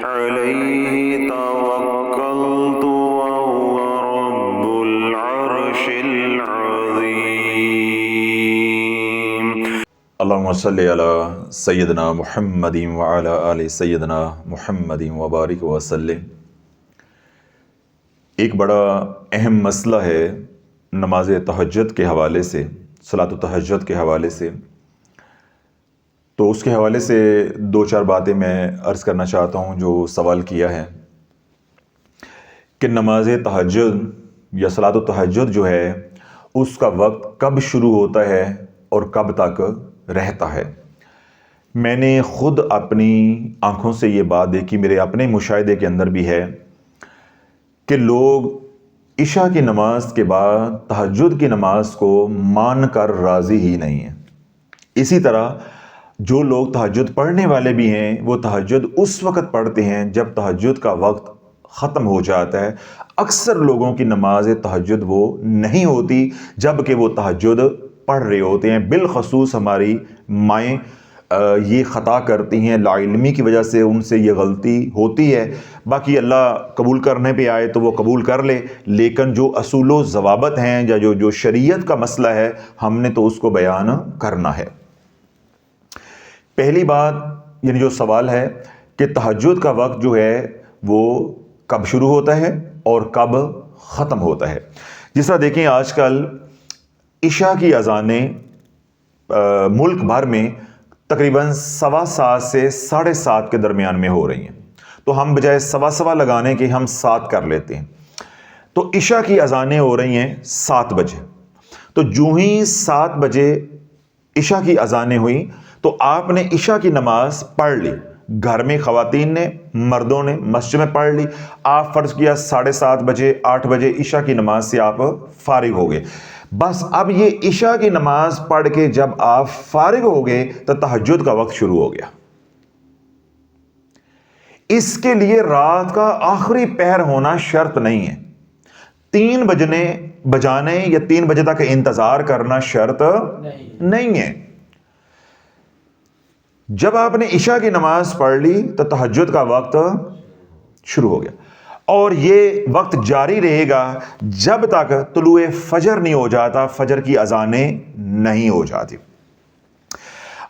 عليه توكلت وهو رب العرش العظيم. اللهم صل علی سیدنا محمد وعلی آل سیدنا محمد وبارک وسلم۔ ایک بڑا اہم مسئلہ ہے نماز تہجد کے حوالے سے، صلاۃ التہجد کے حوالے سے، تو اس کے حوالے سے دو چار باتیں میں عرض کرنا چاہتا ہوں جو سوال کیا ہے کہ نماز تہجد یا صلاۃ التہجد جو ہے اس کا وقت کب شروع ہوتا ہے اور کب تک رہتا ہے۔ میں نے خود اپنی آنکھوں سے یہ بات دیکھی، میرے اپنے مشاہدے کے اندر بھی ہے کہ لوگ عشاء کی نماز کے بعد تہجد کی نماز کو مان کر راضی ہی نہیں ہیں۔ اسی طرح جو لوگ تہجد پڑھنے والے بھی ہیں وہ تہجد اس وقت پڑھتے ہیں جب تہجد کا وقت ختم ہو جاتا ہے۔ اکثر لوگوں کی نماز تہجد وہ نہیں ہوتی جب کہ وہ تہجد پڑھ رہے ہوتے ہیں۔ بالخصوص ہماری مائیں یہ خطا کرتی ہیں، لا علمی کی وجہ سے ان سے یہ غلطی ہوتی ہے۔ باقی اللہ قبول کرنے پہ آئے تو وہ قبول کر لے، لیکن جو اصول و ضوابط ہیں یا جو شریعت کا مسئلہ ہے ہم نے تو اس کو بیان کرنا ہے۔ پہلی بات یعنی جو سوال ہے کہ تہجد کا وقت جو ہے وہ کب شروع ہوتا ہے اور کب ختم ہوتا ہے۔ جس طرح دیکھیں آج کل عشاء کی اذانیں ملک بھر میں تقریباً 7:15 سے 7:30 کے درمیان میں ہو رہی ہیں، تو ہم بجائے 7:15 لگانے کے ہم 7 کر لیتے ہیں، تو عشاء کی اذانیں ہو رہی ہیں 7 بجے۔ تو جو ہی 7 بجے عشاء کی اذانیں ہوئیں تو آپ نے عشاء کی نماز پڑھ لی، گھر میں خواتین نے، مردوں نے مسجد میں پڑھ لی۔ آپ فرض کیا 7:30 بجے 8 بجے عشاء کی نماز سے آپ فارغ ہو گئے۔ بس اب یہ عشاء کی نماز پڑھ کے جب آپ فارغ ہو گئے تو تہجد کا وقت شروع ہو گیا۔ اس کے لیے رات کا آخری پہر ہونا شرط نہیں ہے، 3 بجانے یا 3 بجے تک انتظار کرنا شرط نہیں ہے۔ جب آپ نے عشاء کی نماز پڑھ لی تو تہجد کا وقت شروع ہو گیا، اور یہ وقت جاری رہے گا جب تک طلوع فجر نہیں ہو جاتا، فجر کی اذانیں نہیں ہو جاتی۔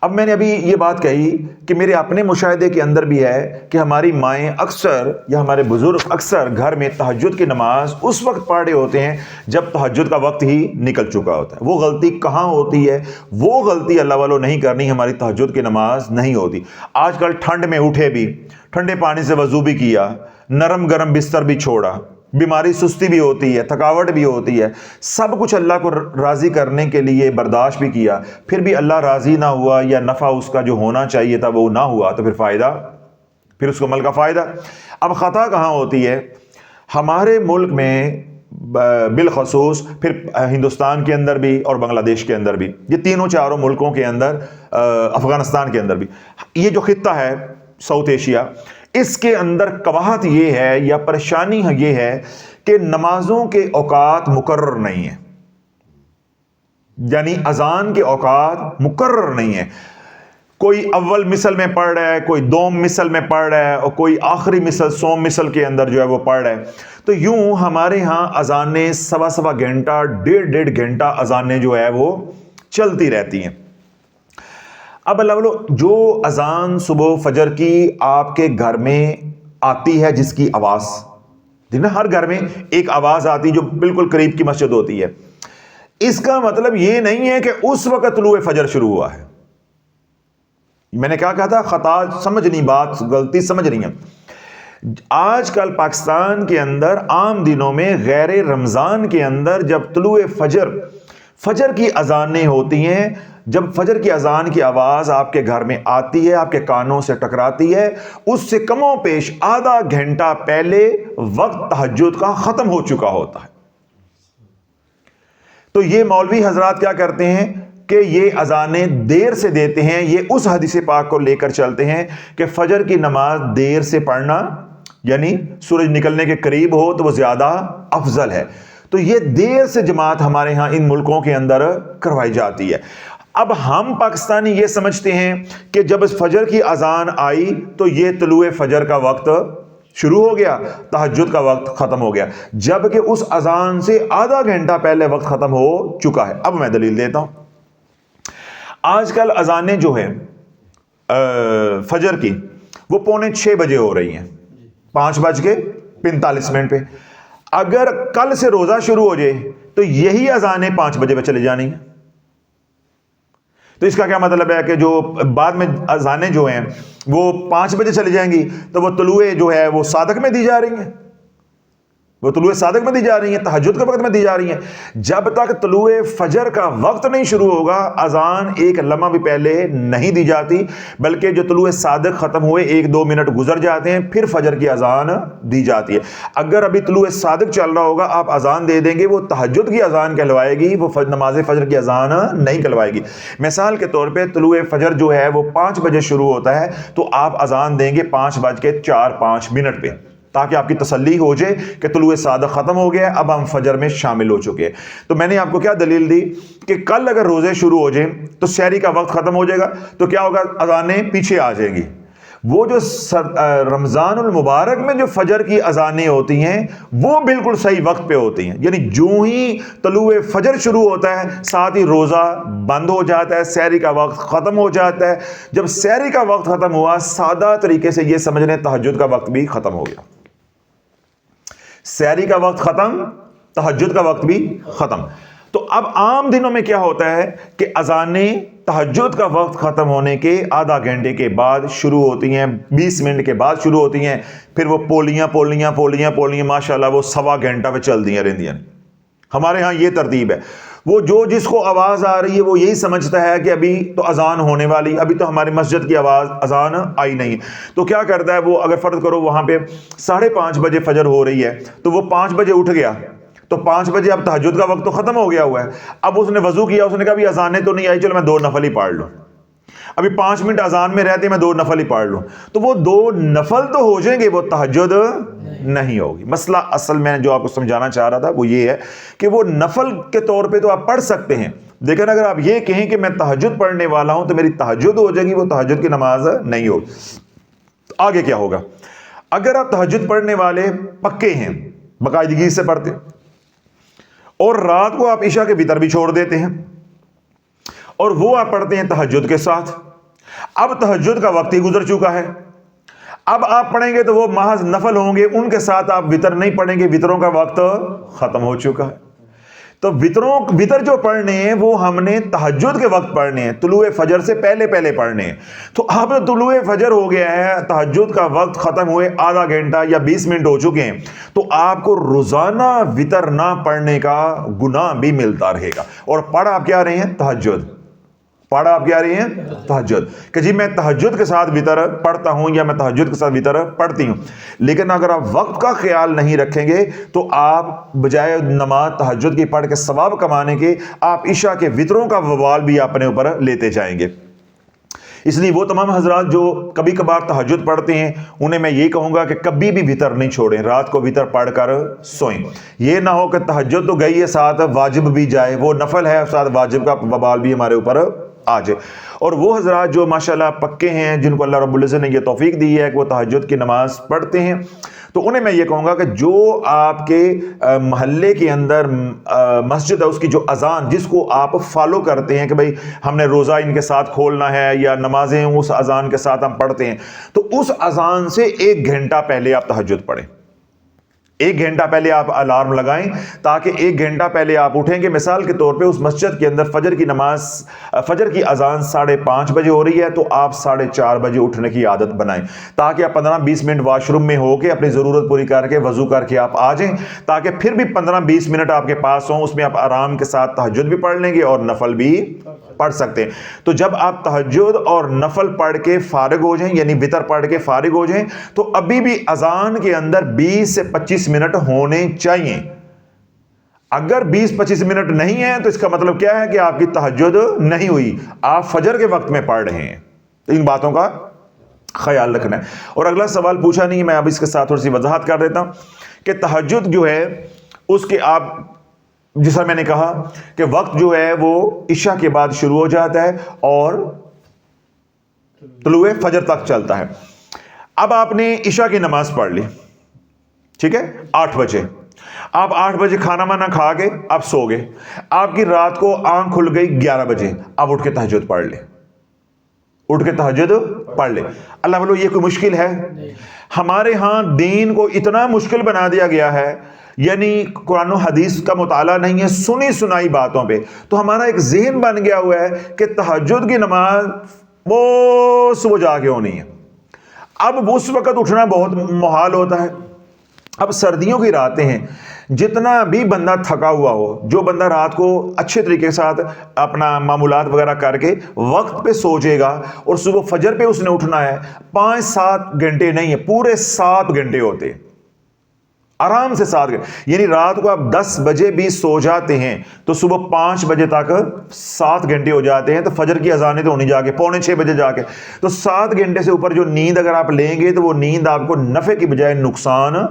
اب میں نے ابھی یہ بات کہی کہ میرے اپنے مشاہدے کے اندر بھی ہے کہ ہماری مائیں اکثر یا ہمارے بزرگ اکثر گھر میں تہجد کی نماز اس وقت پڑھ رہے ہوتے ہیں جب تہجد کا وقت ہی نکل چکا ہوتا ہے۔ وہ غلطی کہاں ہوتی ہے؟ وہ غلطی اللہ والوں نہیں کرنی، ہماری تہجد کی نماز نہیں ہوتی۔ آج کل ٹھنڈ میں اٹھے بھی، ٹھنڈے پانی سے وضو بھی کیا، نرم گرم بستر بھی چھوڑا، بیماری سستی بھی ہوتی ہے، تھکاوٹ بھی ہوتی ہے، سب کچھ اللہ کو راضی کرنے کے لیے برداشت بھی کیا، پھر بھی اللہ راضی نہ ہوا یا نفع اس کا جو ہونا چاہیے تھا وہ نہ ہوا، تو پھر اس کو عمل کا فائدہ۔ اب خطا کہاں ہوتی ہے؟ ہمارے ملک میں بالخصوص، پھر ہندوستان کے اندر بھی اور بنگلہ دیش کے اندر بھی، یہ تینوں چاروں ملکوں کے اندر، افغانستان کے اندر بھی، یہ جو خطہ ہے ساؤتھ ایشیا، اس کے اندر قباحت یہ ہے یا پریشانی یہ ہے کہ نمازوں کے اوقات مقرر نہیں ہیں، یعنی اذان کے اوقات مقرر نہیں ہیں۔ کوئی اول مثل میں پڑھ رہا ہے، کوئی دوم مثل میں پڑھ رہا ہے، اور کوئی آخری مثل سوم مثل کے اندر جو ہے وہ پڑھ رہا ہے۔ تو یوں ہمارے ہاں اذانیں 1.25 گھنٹہ 1.5 گھنٹہ اذانیں جو ہے وہ چلتی رہتی ہیں۔ اب اللہ والو جو اذان صبح فجر کی آپ کے گھر میں آتی ہے، جس کی آواز ہر گھر میں ایک آواز آتی جو بالکل قریب کی مسجد ہوتی ہے، اس کا مطلب یہ نہیں ہے کہ اس وقت طلوع فجر شروع ہوا ہے۔ میں نے کیا کہا تھا؟ خطا سمجھ نہیں، بات غلطی سمجھ نہیں ہے۔ آج کل پاکستان کے اندر عام دنوں میں غیر رمضان کے اندر جب طلوع فجر کی اذانیں ہوتی ہیں، جب فجر کی اذان کی آواز آپ کے گھر میں آتی ہے، آپ کے کانوں سے ٹکراتی ہے، اس سے کم و بیش آدھا گھنٹہ پہلے وقت تہجد کا ختم ہو چکا ہوتا ہے۔ تو یہ مولوی حضرات کیا کرتے ہیں کہ یہ اذانیں دیر سے دیتے ہیں، یہ اس حدیث پاک کو لے کر چلتے ہیں کہ فجر کی نماز دیر سے پڑھنا، یعنی سورج نکلنے کے قریب ہو تو وہ زیادہ افضل ہے۔ تو یہ دیر سے جماعت ہمارے ہاں ان ملکوں کے اندر کروائی جاتی ہے۔ اب ہم پاکستانی یہ سمجھتے ہیں کہ جب اس فجر کی اذان آئی تو یہ طلوع فجر کا وقت شروع ہو گیا، تہجد کا وقت ختم ہو گیا، جبکہ اس اذان سے آدھا گھنٹہ پہلے وقت ختم ہو چکا ہے۔ اب میں دلیل دیتا ہوں۔ آج کل اذانیں جو ہے فجر کی وہ 5:45 بجے ہو رہی ہیں، 5:45 پہ۔ اگر کل سے روزہ شروع ہو جائے تو یہی اذانیں 5 بجے پہ چلی جانی ہیں۔ تو اس کا کیا مطلب ہے کہ جو بعد میں اذانیں جو ہیں وہ 5 بجے چلی جائیں گی تو وہ طلوع جو ہے وہ صادق میں دی جا رہی ہیں، وہ طلوع صادق میں دی جا رہی ہیں، تہجد کے وقت میں دی جا رہی ہیں۔ جب تک طلوع فجر کا وقت نہیں شروع ہوگا اذان ایک لمحہ بھی پہلے نہیں دی جاتی، بلکہ جو طلوع صادق ختم ہوئے 1-2 منٹ گزر جاتے ہیں پھر فجر کی اذان دی جاتی ہے۔ اگر ابھی طلوع صادق چل رہا ہوگا آپ اذان دے دیں گے، وہ تہجد کی اذان کہلوائے گی، وہ نماز فجر کی اذان نہیں کہلوائے گی۔ مثال کے طور پہ طلوع فجر جو ہے وہ 5 بجے شروع ہوتا ہے تو آپ اذان دیں گے 5:04 پہ، تاکہ آپ کی تسلی ہو جائے کہ طلوع صادق ختم ہو گیا، اب ہم فجر میں شامل ہو چکے ہیں۔ تو میں نے آپ کو کیا دلیل دی کہ کل اگر روزے شروع ہو جائیں تو سحری کا وقت ختم ہو جائے گا تو کیا ہوگا، اذانیں پیچھے آ جائیں گی۔ وہ جو رمضان المبارک میں جو فجر کی اذانیں ہوتی ہیں وہ بالکل صحیح وقت پہ ہوتی ہیں، یعنی جو ہی طلوع فجر شروع ہوتا ہے ساتھ ہی روزہ بند ہو جاتا ہے، سحری کا وقت ختم ہو جاتا ہے۔ جب سحری کا وقت ختم ہوا، سادہ طریقے سے یہ سمجھ لیں تہجد کا وقت بھی ختم ہو گیا۔ سحری کا وقت ختم، تہجد کا وقت بھی ختم۔ تو اب عام دنوں میں کیا ہوتا ہے کہ اذانیں تہجد کا وقت ختم ہونے کے آدھا گھنٹے کے بعد شروع ہوتی ہیں، 20 منٹ کے بعد شروع ہوتی ہیں، پھر وہ پولیاں ماشاءاللہ وہ 1.25 گھنٹہ پہ چل دیا رہتی ہیں۔ ہمارے ہاں یہ ترتیب ہے، وہ جو جس کو آواز آ رہی ہے وہ یہی سمجھتا ہے کہ ابھی تو اذان ہونے والی، ابھی تو ہماری مسجد کی اذان آئی نہیں، تو کیا کرتا ہے وہ، اگر فرض کرو وہاں پہ 5:30 بجے فجر ہو رہی ہے تو وہ 5 بجے اٹھ گیا، تو 5 بجے اب تہجد کا وقت تو ختم ہو گیا ہوا ہے۔ اب اس نے وضو کیا، اس نے کہا ابھی اذانیں تو نہیں آئی، چلو میں 2 نفل ہی پڑھ لوں، ابھی 5 منٹ اذان میں رہتے میں 2 نفل ہی پڑھ لوں، تو وہ 2 نفل تو ہو جائیں گے، وہ تہجد نہیں ہوگی۔ مسئلہ اصل میں جو آپ کو سمجھانا چاہ رہا تھا وہ یہ ہے کہ وہ نفل کے طور پہ تو آپ پڑھ سکتے ہیں، لیکن اگر آپ یہ کہیں کہ میں تہجد پڑھنے والا ہوں تو میری تہجد ہو جائے گی، وہ تہجد کی نماز نہیں ہوگی۔ آگے کیا ہوگا، اگر آپ تہجد پڑھنے والے پکے ہیں، باقاعدگی سے پڑھتے اور رات کو آپ عشاء کے وتر بھی چھوڑ دیتے ہیں اور وہ آپ پڑھتے ہیں تہجد کے ساتھ، اب تہجد کا وقت ہی گزر چکا ہے، اب آپ پڑھیں گے تو وہ محض نفل ہوں گے، ان کے ساتھ آپ وتر نہیں پڑھیں گے، وتروں کا وقت ختم ہو چکا ہے۔ تو وتر جو پڑھنے ہیں وہ ہم نے تہجد کے وقت پڑھنے ہیں، طلوع فجر سے پہلے پڑھنے ہیں۔ تو اب طلوع فجر ہو گیا ہے، تہجد کا وقت ختم ہوئے آدھا گھنٹہ یا 20 منٹ ہو چکے ہیں، تو آپ کو روزانہ وتر نہ پڑھنے کا گناہ بھی ملتا رہے گا۔ اور پڑھ آپ کیا رہے ہیں، تہجد، پڑھ آپ کیا رہے ہیں، تہجد، کہ جی میں تہجد کے ساتھ وتر پڑھتا ہوں یا میں تہجد کے ساتھ وتر پڑھتی ہوں۔ لیکن اگر آپ وقت کا خیال نہیں رکھیں گے تو آپ بجائے نماز تہجد کی پڑھ کے ثواب کمانے کے، آپ عشاء کے وتروں کا وبال بھی اپنے اوپر لیتے جائیں گے۔ اس لیے وہ تمام حضرات جو کبھی کبھار تہجد پڑھتے ہیں انہیں میں یہ کہوں گا کہ کبھی بھی وتر نہیں چھوڑیں، رات کو وتر پڑھ کر سوئیں۔ یہ نہ ہو کہ تہجد تو گئی ہے ساتھ واجب بھی جائے، وہ نفل ہے ساتھ واجب کا وبال بھی ہمارے اوپر آ جائے۔ اور وہ حضرات جو ماشاءاللہ پکے ہیں، جن کو اللہ رب العزت نے یہ توفیق دی ہے کہ وہ تہجد کی نماز پڑھتے ہیں، تو انہیں میں یہ کہوں گا کہ جو آپ کے محلے کے اندر مسجد ہے اس کی جو اذان جس کو آپ فالو کرتے ہیں کہ بھئی ہم نے روزہ ان کے ساتھ کھولنا ہے یا نمازیں اس اذان کے ساتھ ہم پڑھتے ہیں، تو اس اذان سے 1 گھنٹہ پہلے آپ تہجد پڑھیں۔ 1 گھنٹہ پہلے آپ الارم لگائیں تاکہ 1 گھنٹہ پہلے آپ اٹھیں گے۔ مثال کے طور پہ اس مسجد کے اندر فجر کی نماز، فجر کی اذان 5:30 بجے ہو رہی ہے تو آپ 4:30 بجے اٹھنے کی عادت بنائیں، تاکہ آپ 15-20 منٹ واش روم میں ہو کے اپنی ضرورت پوری کر کے وضو کر کے آپ آ جائیں، تاکہ پھر بھی 15-20 منٹ آپ کے پاس ہوں، اس میں آپ آرام کے ساتھ تہجد بھی پڑھ لیں گے اور نفل بھی پڑھ سکتے ہیں۔ تو جب آپ تہجد اور نفل پڑھ کے فارغ ہو جائیں، یعنی وتر پڑھ کے فارغ ہو جائیں، تو ابھی بھی اذان کے اندر 20 سے 25 منٹ ہونے چاہیے۔ اگر 20-25 منٹ نہیں ہے تو اس کا مطلب کیا ہے کہ آپ کی تہجد نہیں ہوئی، آپ فجر کے وقت میں پڑھ رہے ہیں۔ تو ان باتوں کا خیال رکھنا ہے۔ اور اگلا سوال پوچھا نہیں، میں اب اس کے ساتھ تھوڑی سی وضاحت کر دیتا ہوں کہ تہجد جو ہے اس کے آپ جیسا میں نے کہا کہ وقت جو ہے وہ عشاء کے بعد شروع ہو جاتا ہے اور طلوع فجر تک چلتا ہے. اب آپ نے عشاء کی نماز پڑھ لی, ٹھیک ہے, 8 بجے. آپ 8 بجے کھانا وانا کھا کے آپ سو گئے. آپ کی رات کو آنکھ کھل گئی 11 بجے. آپ اٹھ کے تہجد پڑھ لے, اٹھ کے تہجد پڑھ لے. اللہ بولو یہ کوئی مشکل ہے؟ ہمارے ہاں دین کو اتنا مشکل بنا دیا گیا ہے, یعنی قرآن و حدیث کا مطالعہ نہیں ہے, سنی سنائی باتوں پہ. تو ہمارا ایک ذہن بن گیا ہوا ہے کہ تہجد کی نماز وہ صبح جا کے ہونی ہے. اب اس وقت اٹھنا بہت محال ہوتا ہے. اب سردیوں کی راتیں ہیں, جتنا بھی بندہ تھکا ہوا ہو, جو بندہ رات کو اچھے طریقے کے ساتھ اپنا معمولات وغیرہ کر کے وقت پہ سو جائے گا اور صبح فجر پہ اس نے اٹھنا ہے, 5-7 گھنٹے نہیں ہے, پورے 7 گھنٹے ہوتے ہیں, آرام سے 7 گھنٹے. یعنی رات کو آپ 10 بجے بھی سو جاتے ہیں تو صبح 5 بجے تک 7 گھنٹے ہو جاتے ہیں. تو فجر کی اذانیں تو ہونی جا کے 5:45 بجے جا کے, تو 7 گھنٹے سے اوپر جو نیند اگر آپ لیں گے تو وہ نیند آپ کو نفع کی بجائے نقصان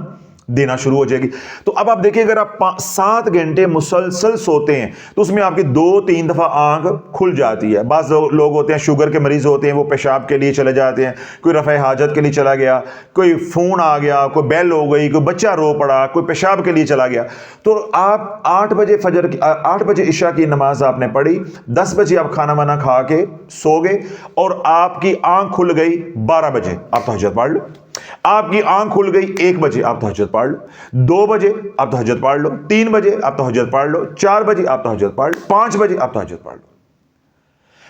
دینا شروع ہو جائے گی. تو اب آپ دیکھیں اگر آپ 7 گھنٹے مسلسل سوتے ہیں تو اس میں آپ کی 2-3 دفعہ آنکھ کھل جاتی ہے. بعض لوگ ہوتے ہیں شوگر کے مریض ہوتے ہیں, وہ پیشاب کے لیے چلے جاتے ہیں, کوئی رفع حاجت کے لیے چلا گیا, کوئی فون آ گیا, کوئی بیل ہو گئی, کوئی بچہ رو پڑا, کوئی پیشاب کے لیے چلا گیا. تو آپ 8 بجے 8 بجے عشاء کی نماز آپ نے پڑھی, 10 بجے آپ کھانا وانا کھا کے سو گئے اور آپ کی آنکھ کھل گئی 12 بجے, آپ تہجد پڑھ لو. آپ کی آنکھ کھل گئی 1 بجے, آپ تہجد پڑھ لو. 2 بجے آپ تہجد پڑھ لو. 3 بجے آپ تہجد پڑھ لو. 4 بجے آپ تہجد پڑھ لو. 5 بجے آپ تہجد پڑھ لو.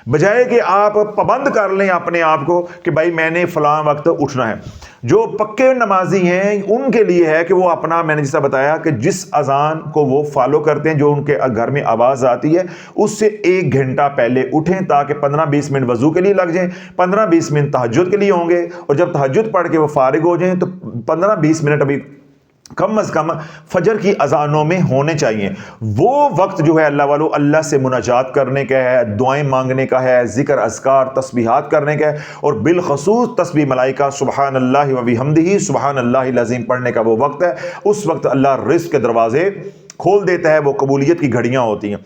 بجائے کہ آپ پابند کر لیں اپنے آپ کو کہ بھائی میں نے فلاں وقت اٹھنا ہے. جو پکے نمازی ہیں ان کے لیے ہے کہ وہ اپنا, میں نے جیسا بتایا کہ جس اذان کو وہ فالو کرتے ہیں, جو ان کے گھر میں آواز آتی ہے, اس سے 1 گھنٹہ پہلے اٹھیں تاکہ 15-20 منٹ وضو کے لیے لگ جائیں, 15-20 منٹ تہجد کے لیے ہوں گے, اور جب تہجد پڑھ کے وہ فارغ ہو جائیں تو 15-20 منٹ ابھی کم از کم فجر کی اذانوں میں ہونے چاہیے. وہ وقت جو ہے اللہ والو اللہ سے مناجات کرنے کا ہے, دعائیں مانگنے کا ہے, ذکر اذکار تسبیحات کرنے کا ہے, اور بالخصوص تسبیح ملائکہ سبحان اللہ و بحمدہ سبحان اللہ العظیم پڑھنے کا وہ وقت ہے. اس وقت اللہ رزق کے دروازے کھول دیتا ہے, وہ قبولیت کی گھڑیاں ہوتی ہیں.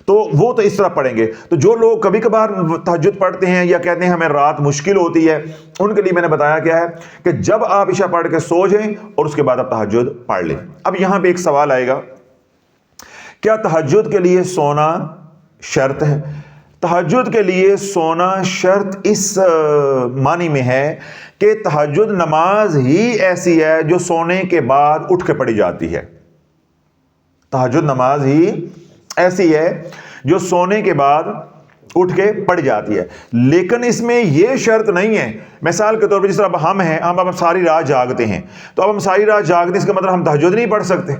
تو وہ تو اس طرح پڑھیں گے. تو جو لوگ کبھی کبھار تہجد پڑھتے ہیں یا کہتے ہیں ہمیں رات مشکل ہوتی ہے, ان کے لیے میں نے بتایا کیا ہے کہ جب آپ عشاء پڑھ کے سو جائیں اور اس کے بعد آپ تہجد پڑھ لیں. اب یہاں پہ ایک سوال آئے گا, کیا تہجد کے لیے سونا شرط ہے؟ تہجد کے لیے سونا شرط اس معنی میں ہے کہ تہجد نماز ہی ایسی ہے جو سونے کے بعد اٹھ کے پڑھی جاتی ہے. تہجد نماز ہی ایسی ہے جو سونے کے بعد اٹھ کے پڑھ جاتی ہے. لیکن اس میں یہ شرط نہیں ہے, مثال کے طور پر جس طرح اب ہم ہیں, اب ساری رات جاگتے ہیں, تو اب ہم ساری رات جاگتے ہیں اس کا مطلب ہم تہجد نہیں پڑھ سکتے.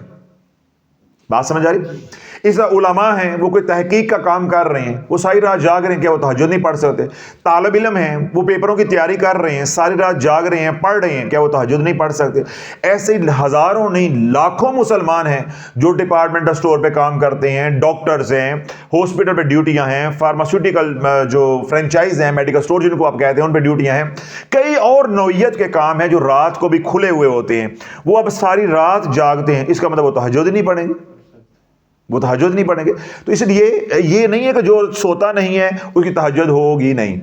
بات سمجھ آ رہی؟ اس طرح علماء ہیں, وہ کوئی تحقیق کا کام کر رہے ہیں, وہ ساری رات جاگ رہے ہیں, کیا وہ تہجد نہیں پڑھ سکتے؟ طالب علم ہیں, وہ پیپروں کی تیاری کر رہے ہیں, ساری رات جاگ رہے ہیں, پڑھ رہے ہیں, کیا وہ تہجد نہیں پڑھ سکتے؟ ایسے ہزاروں نہیں لاکھوں مسلمان ہیں جو ڈپارٹمنٹل اسٹور پہ کام کرتے ہیں, ڈاکٹرز ہیں, ہاسپٹل پہ ڈیوٹیاں ہیں, فارماسیوٹیکل جو فرینچائز ہیں, میڈیکل اسٹور جن کو آپ کہتے ہیں ان پہ ڈیوٹیاں ہیں, کئی اور نوعیت کے کام ہیں جو رات کو بھی کھلے ہوئے ہوتے ہیں. وہ اب ساری رات جاگتے ہیں, اس کا مطلب وہ تہجد نہیں پڑھیں گے, وہ تہجد نہیں پڑھیں گے. تو اس لیے یہ نہیں ہے کہ جو سوتا نہیں ہے اس کی تہجد ہوگی نہیں.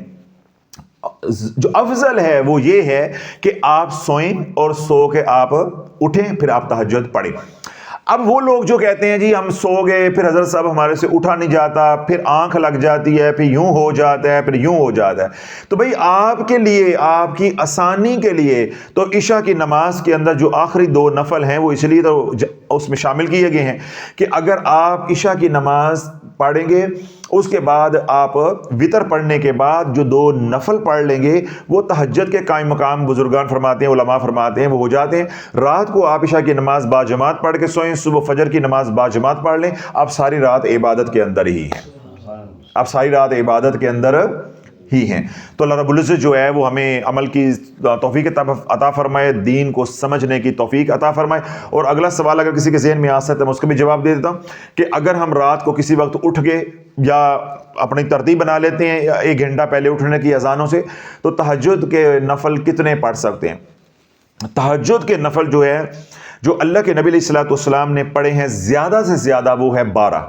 جو افضل ہے وہ یہ ہے کہ آپ سوئیں اور سو کے آپ اٹھیں, پھر آپ تہجد پڑھیں. اب وہ لوگ جو کہتے ہیں جی ہم سو گئے, پھر حضرت صاحب ہمارے سے اٹھا نہیں جاتا, پھر آنکھ لگ جاتی ہے, پھر یوں ہو جاتا ہے, پھر یوں ہو جاتا ہے, تو بھئی آپ کے لیے, آپ کی آسانی کے لیے تو عشاء کی نماز کے اندر جو آخری 2 نفل ہیں وہ اس لیے تو اس میں شامل کیے گئے ہیں کہ اگر آپ عشاء کی نماز پڑھیں گے, اس کے بعد آپ وتر پڑھنے کے بعد جو 2 نفل پڑھ لیں گے وہ تہجد کے قائم مقام بزرگان فرماتے ہیں, علماء فرماتے ہیں, وہ ہو جاتے ہیں. رات کو آپ عشاء کی نماز باجماعت پڑھ کے سوئیں, صبح فجر کی نماز باجماعت پڑھ لیں, آپ ساری رات عبادت کے اندر ہی ہیں, آپ ساری رات عبادت کے اندر ہی ہیں. تو اللہ رب العزت جو ہے وہ ہمیں عمل کی توفیق عطا فرمائے, دین کو سمجھنے کی توفیق عطا فرمائے. اور اگلا سوال اگر کسی کے ذہن میں آ سکتا ہے میں اس کا بھی جواب دے دیتا ہوں کہ اگر ہم رات کو کسی وقت اٹھ گئے یا اپنی ترتیب بنا لیتے ہیں 1 گھنٹہ پہلے اٹھنے کی اذانوں سے, تو تہجد کے نفل کتنے پڑھ سکتے ہیں؟ تہجد کے نفل جو ہے جو اللہ کے نبی علیہ الصلوۃ والسلام نے پڑھے ہیں زیادہ سے زیادہ وہ ہے 12،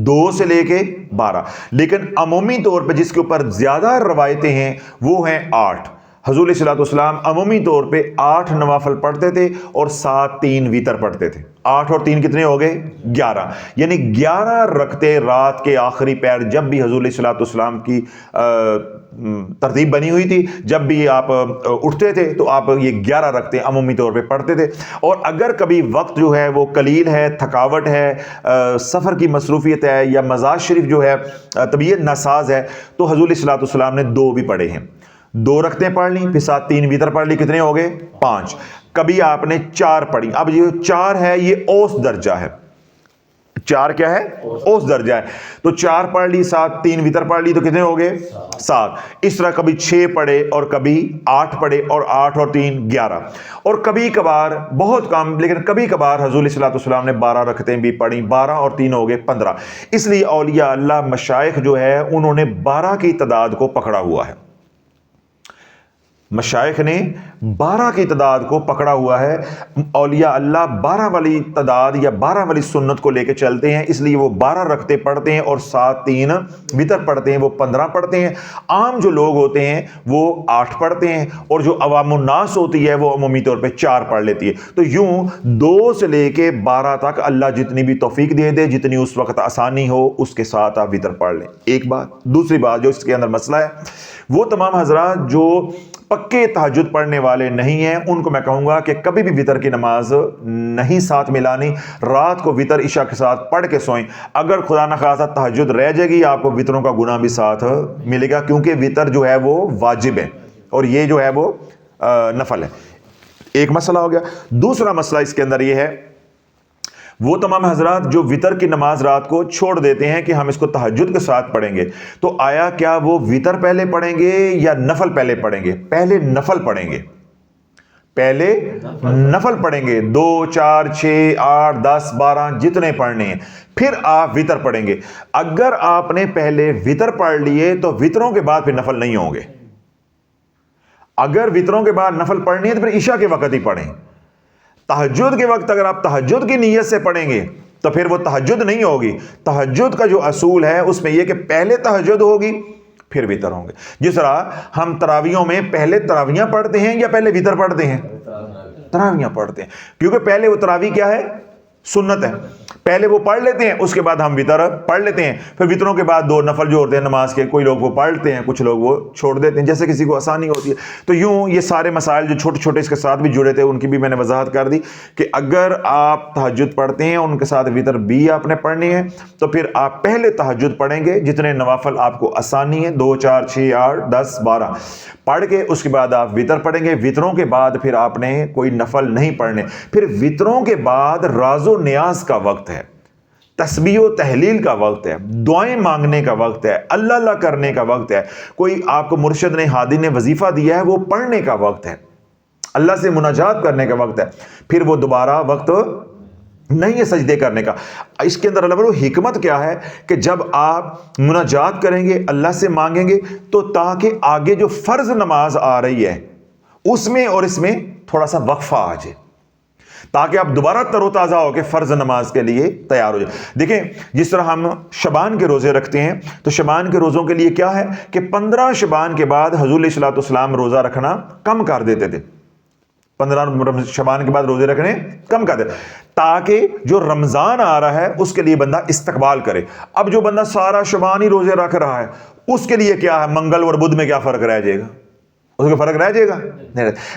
2 سے لے کے 12، لیکن عمومی طور پہ جس کے اوپر زیادہ روایتیں ہیں وہ ہیں 8۔ حضور علیہ الصلوۃ والسلام عمومی طور پہ 8 نوافل پڑھتے تھے اور 7 3 وتر پڑھتے تھے۔ 8 اور 3 کتنے ہو گئے؟ 11، یعنی 11 رکعتیں رات کے آخری پہر جب بھی حضور علیہ الصلوۃ والسلام کی ترتیب بنی ہوئی تھی، جب بھی آپ اٹھتے تھے تو آپ یہ 11 رکعتیں عمومی طور پہ پڑھتے تھے۔ اور اگر کبھی وقت جو ہے وہ قلیل ہے، تھکاوٹ ہے، سفر کی مصروفیت ہے، یا مزار شریف جو ہے طبیعت ناساز ہے، تو حضور علیہ الصلوۃ والسلام نے 2 بھی پڑھے ہیں۔ 2 رکعتیں پڑھ لی، پھر 7 3 وتر پڑھ لی، کتنے ہو گئے؟ 5۔ کبھی آپ نے 4 پڑھی۔ اب یہ 4 ہے، یہ اوس درجہ ہے۔ 4 کیا ہے؟ اوس درجہ ہے۔ تو 4 پڑھ لی، 7 3 وتر پڑھ لی، تو کتنے ہو گئے؟ 7۔ اس طرح کبھی 6 پڑھے اور کبھی 8 پڑھے، اور 8 اور 3 11۔ اور کبھی کبھار بہت کم، لیکن کبھی کبھار حضور علیہ الصلوۃ والسلام نے 12 رکعتیں بھی پڑھی۔ 12 اور 3 ہو گئے 15۔ اس لیے اولیاء اللہ مشائخ جو ہے انہوں نے 12 کی تعداد کو پکڑا ہوا ہے۔ مشائخ نے 12 کی تعداد کو پکڑا ہوا ہے۔ اولیاء اللہ 12 والی تعداد یا 12 والی سنت کو لے کے چلتے ہیں، اس لیے وہ 12 رکعتیں پڑھتے ہیں اور 7 3 وتر پڑھتے ہیں، وہ 15 پڑھتے ہیں۔ عام جو لوگ ہوتے ہیں وہ 8 پڑھتے ہیں، اور جو عوام الناس ہوتی ہے وہ عمومی طور پہ 4 پڑھ لیتی ہے۔ تو یوں 2 سے لے کے 12 تک اللہ جتنی بھی توفیق دے دے، جتنی اس وقت آسانی ہو، اس کے ساتھ آپ وتر پڑھ لیں۔ ایک بات۔ دوسری بات جو اس کے اندر مسئلہ ہے، وہ تمام حضرات جو پکے تہجد پڑھنے والے نہیں ہیں، ان کو میں کہوں گا کہ کبھی بھی وتر کی نماز نہیں ساتھ ملانی۔ رات کو وتر عشاء کے ساتھ پڑھ کے سوئیں۔ اگر خدا نخواستہ تہجد رہ جائے گی، آپ کو وتروں کا گناہ بھی ساتھ ملے گا، کیونکہ وتر جو ہے وہ واجب ہے اور یہ جو ہے وہ نفل ہے۔ ایک مسئلہ ہو گیا۔ دوسرا مسئلہ اس کے اندر یہ ہے، وہ تمام حضرات جو وتر کی نماز رات کو چھوڑ دیتے ہیں کہ ہم اس کو تہجد کے ساتھ پڑھیں گے، تو آیا کیا وہ وتر پہلے پڑھیں گے یا نفل پہلے پڑھیں گے؟ پہلے نفل پڑھیں گے، پہلے نفل پڑھیں گے۔ 2 4 6 8 10 12 جتنے پڑھنے ہیں، پھر آپ وتر پڑھیں گے۔ اگر آپ نے پہلے وتر پڑھ لیے تو وتروں کے بعد پھر نفل نہیں ہوں گے۔ اگر وتروں کے بعد نفل پڑھنی ہے تو پھر عشاء کے وقت ہی پڑھیں۔ تہجد کے وقت اگر آپ تہجد کی نیت سے پڑھیں گے تو پھر وہ تہجد نہیں ہوگی۔ تہجد کا جو اصول ہے اس میں یہ کہ پہلے تہجد ہوگی پھر وتر ہوں گے۔ جس طرح ہم تراویحوں میں پہلے تراویحاں پڑھتے ہیں یا پہلے وتر پڑھتے ہیں؟ تراویحاں پڑھتے ہیں، کیونکہ پہلے وہ تراویح کیا ہے؟ سنت ہے۔ پہلے وہ پڑھ لیتے ہیں، اس کے بعد ہم وتر پڑھ لیتے ہیں، پھر وتروں کے بعد 2 نفل جو ہوتے ہیں نماز کے، کوئی لوگ وہ پڑھتے ہیں، کچھ لوگ وہ چھوڑ دیتے ہیں، جیسے کسی کو آسانی ہوتی ہے۔ تو یوں یہ سارے مسائل جو چھوٹے چھوٹے اس کے ساتھ بھی جڑے تھے ان کی بھی میں نے وضاحت کر دی کہ اگر آپ تہجد پڑھتے ہیں ان کے ساتھ وتر بھی آپ نے پڑھنی ہے، تو پھر آپ پہلے تہجد پڑھیں گے، جتنے نوافل آپ کو آسانی ہے، 2 4 6 8 10 12 پڑھ کے اس کے بعد آپ وتر پڑھیں گے۔ وتروں کے بعد پھر آپ نے کوئی نفل نہیں پڑھنے۔ پھر وتروں کے بعد راز و نیاز کا وقت ہے، تسبیح و تحلیل کا وقت ہے، دعائیں مانگنے کا وقت ہے، اللہ اللہ کرنے کا وقت ہے، کوئی آپ کو مرشد نے ہادی نے وظیفہ دیا ہے وہ پڑھنے کا وقت ہے، اللہ سے مناجات کرنے کا وقت ہے۔ پھر وہ دوبارہ وقت نہیں ہے سجدے کرنے کا۔ اس کے اندر اللہ حکمت کیا ہے کہ جب آپ مناجات کریں گے، اللہ سے مانگیں گے، تو تاکہ آگے جو فرض نماز آ رہی ہے اس میں اور اس میں تھوڑا سا وقفہ آ جائے، تاکہ آپ دوبارہ تر و تازہ ہو کے فرض نماز کے لیے تیار ہو جائے۔ دیکھیں جس طرح ہم شعبان کے روزے رکھتے ہیں، تو شعبان کے روزوں کے لیے کیا ہے کہ 15 شعبان کے بعد حضور علیہ الصلوۃ والسلام روزہ رکھنا کم کر دیتے تھے۔ 15 شعبان کے بعد روزے رکھنے کم کر دیتے تاکہ جو رمضان آ رہا ہے اس کے لیے بندہ استقبال کرے۔ اب جو بندہ سارا شعبان ہی روزے رکھ رہا ہے اس کے لیے کیا ہے، منگل اور بدھ میں کیا فرق رہ جائے گا؟ اس کا فرق رہ جائے گا؟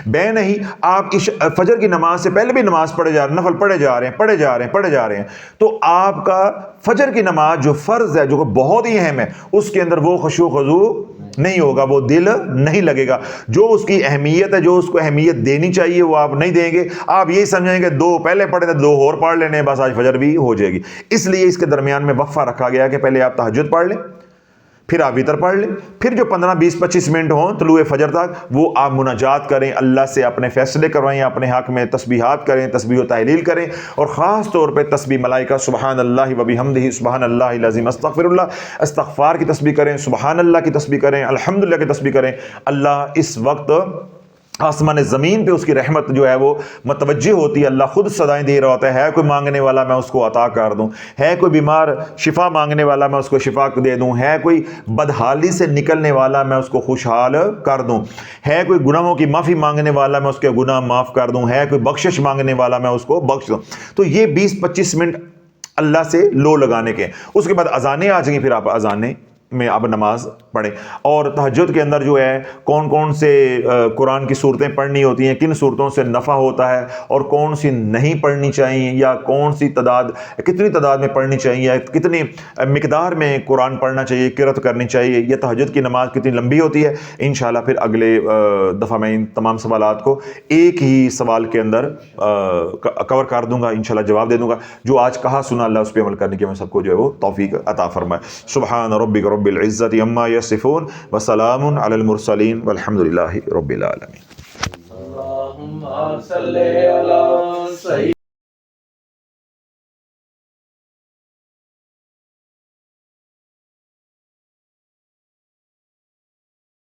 بے نہیں، آپ فجر کی نماز سے پہلے بھی نماز پڑھے جا رہے ہیں، نفل پڑھے جا رہے ہیں، تو آپ کا فجر کی نماز جو فرض ہے، جو بہت ہی اہم ہے، اس کے اندر وہ خشوع و خضوع نہیں ہوگا، وہ دل نہیں لگے گا، جو اس کی اہمیت ہے، جو اس کو اہمیت دینی چاہیے وہ آپ نہیں دیں گے۔ آپ یہی سمجھیں گے 2 پہلے پڑھے تھے 2 اور پڑھ لینے، بس آج فجر بھی ہو جائے گی۔ اس لیے اس کے درمیان میں وقفہ رکھا گیا کہ پہلے آپ تہجد پڑھ لیں، پھر آپ وتر پڑھ لیں، پھر جو 15 20 25 منٹ ہوں طلوع فجر تک وہ آپ مناجات کریں، اللہ سے اپنے فیصلے کروائیں، اپنے حق میں تسبیحات کریں، تسبیح و تحلیل کریں، اور خاص طور پہ تسبیح ملائکہ سبحان اللہ و بحمدہ سبحان اللہ العظیم استغفر اللہ، استغفار کی تسبیح کریں، سبحان اللہ کی تسبیح کریں، الحمدللہ کی تسبیح کریں۔ اللہ اس وقت آسمان زمین پہ اس کی رحمت جو ہے وہ متوجہ ہوتی ہے، اللہ خود صدائیں دے رہا ہوتا ہے کوئی مانگنے والا میں اس کو عطا کر دوں، ہے کوئی بیمار شفا مانگنے والا میں اس کو شفا دے دوں، ہے کوئی بدحالی سے نکلنے والا میں اس کو خوشحال کر دوں، ہے کوئی گناہوں کی معافی مانگنے والا میں اس کے گناہ معاف کر دوں، ہے کوئی بخشش مانگنے والا میں اس کو بخش دوں۔ تو یہ 20-25 منٹ اللہ سے لو لگانے کے، اس کے بعد اذانیں آ جائیں، پھر آپ اذانیں میں اب نماز پڑھیں۔ اور تہجد کے اندر جو ہے کون کون سے قرآن کی صورتیں پڑھنی ہوتی ہیں، کن صورتوں سے نفع ہوتا ہے اور کون سی نہیں پڑھنی چاہیے، یا کون سی کتنی تعداد میں پڑھنی چاہیے، یا کتنی مقدار میں قرآن پڑھنا چاہیے، قرأت کرنی چاہیے، یا تہجد کی نماز کتنی لمبی ہوتی ہے، انشاءاللہ پھر اگلے دفعہ میں ان تمام سوالات کو ایک ہی سوال کے اندر کور کر دوں گا، انشاءاللہ جواب دے دوں گا۔ جو آج کہا سنا اللہ اس پہ عمل کرنے کی میں سب کو جو ہے وہ توفیق عطا فرمائے۔ سبحان ربک رب العزت عما یصفون وسلام علی المرسلین والحمد للہ رب العالمین۔ اللہم صلی علی سیدنا